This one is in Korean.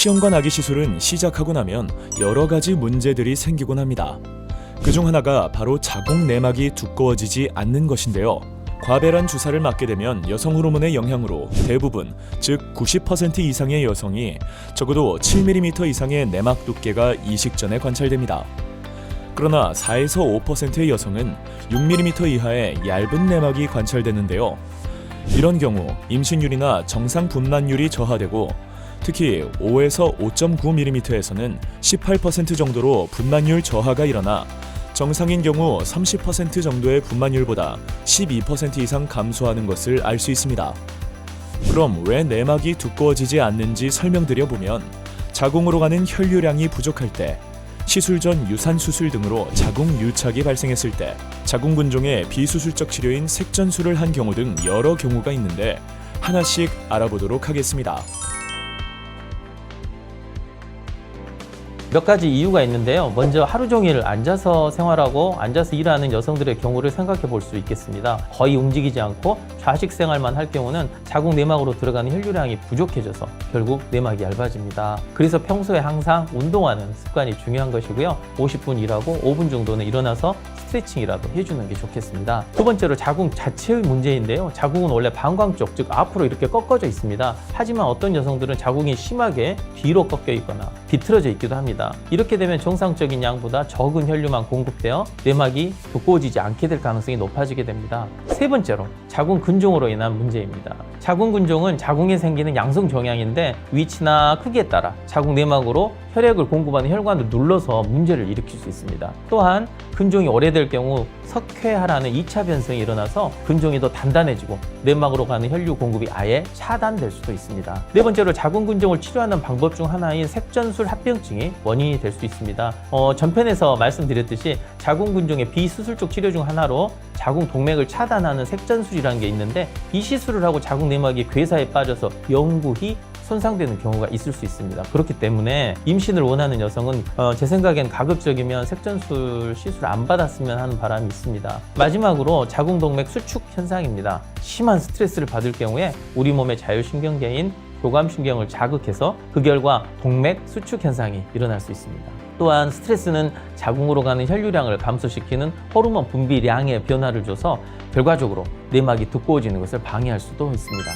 시험관 아기 시술은 시작하고 나면 여러 가지 문제들이 생기곤 합니다. 그중 하나가 바로 자궁 내막이 두꺼워지지 않는 것인데요. 과배란 주사를 맞게 되면 여성 호르몬의 영향으로 대부분, 즉 90% 이상의 여성이 적어도 7mm 이상의 내막 두께가 이식 전에 관찰됩니다. 그러나 4에서 5%의 여성은 6mm 이하의 얇은 내막이 관찰되는데요. 이런 경우 임신율이나 정상 분만율이 저하되고 특히 5에서 5.9mm에서는 18% 정도로 분만율 저하가 일어나 정상인 경우 30% 정도의 분만율보다 12% 이상 감소하는 것을 알 수 있습니다. 그럼 왜 내막이 두꺼워지지 않는지 설명드려보면 자궁으로 가는 혈류량이 부족할 때, 시술 전 유산수술 등으로 자궁 유착이 발생했을 때, 자궁근종의 비수술적 치료인 색전술을 한 경우 등 여러 경우가 있는데 하나씩 알아보도록 하겠습니다. 몇 가지 이유가 있는데요. 먼저 하루 종일 앉아서 생활하고 앉아서 일하는 여성들의 경우를 생각해 볼 수 있겠습니다. 거의 움직이지 않고 좌식 생활만 할 경우는 자궁 내막으로 들어가는 혈류량이 부족해져서 결국 내막이 얇아집니다. 그래서 평소에 항상 운동하는 습관이 중요한 것이고요. 50분 일하고 5분 정도는 일어나서 스트레칭이라도 해주는 게 좋겠습니다. 두 번째로 자궁 자체의 문제인데요. 자궁은 원래 방광 쪽, 즉 앞으로 이렇게 꺾어져 있습니다. 하지만 어떤 여성들은 자궁이 심하게 뒤로 꺾여 있거나 비틀어져 있기도 합니다. 이렇게 되면 정상적인 양보다 적은 혈류만 공급되어 내막이 두꺼워지지 않게 될 가능성이 높아지게 됩니다. 세 번째로 자궁 근종으로 인한 문제입니다. 자궁 근종은 자궁에 생기는 양성 종양인데 위치나 크기에 따라 자궁 내막으로 혈액을 공급하는 혈관을 눌러서 문제를 일으킬 수 있습니다. 또한 근종이 오래될 경우 석회화라는 2차 변성이 일어나서 근종이 더 단단해지고 내막으로 가는 혈류 공급이 아예 차단될 수도 있습니다. 네 번째로 자궁 근종을 치료하는 방법 중 하나인 색전술 합병증이 원인이 될 수 있습니다. 전편에서 말씀드렸듯이 자궁 근종의 비수술적 치료 중 하나로 자궁 동맥을 차단하는 색전술이라는 게 있는데 이 시술을 하고 자궁 내막이 괴사에 빠져서 영구히 손상되는 경우가 있을 수 있습니다. 그렇기 때문에 임신을 원하는 여성은 제 생각엔 가급적이면 색전술 시술 안 받았으면 하는 바람이 있습니다. 마지막으로 자궁동맥 수축 현상입니다. 심한 스트레스를 받을 경우에 우리 몸의 자율신경계인 교감신경을 자극해서 그 결과 동맥 수축 현상이 일어날 수 있습니다. 또한 스트레스는 자궁으로 가는 혈류량을 감소시키는 호르몬 분비량의 변화를 줘서 결과적으로 내막이 두꺼워지는 것을 방해할 수도 있습니다.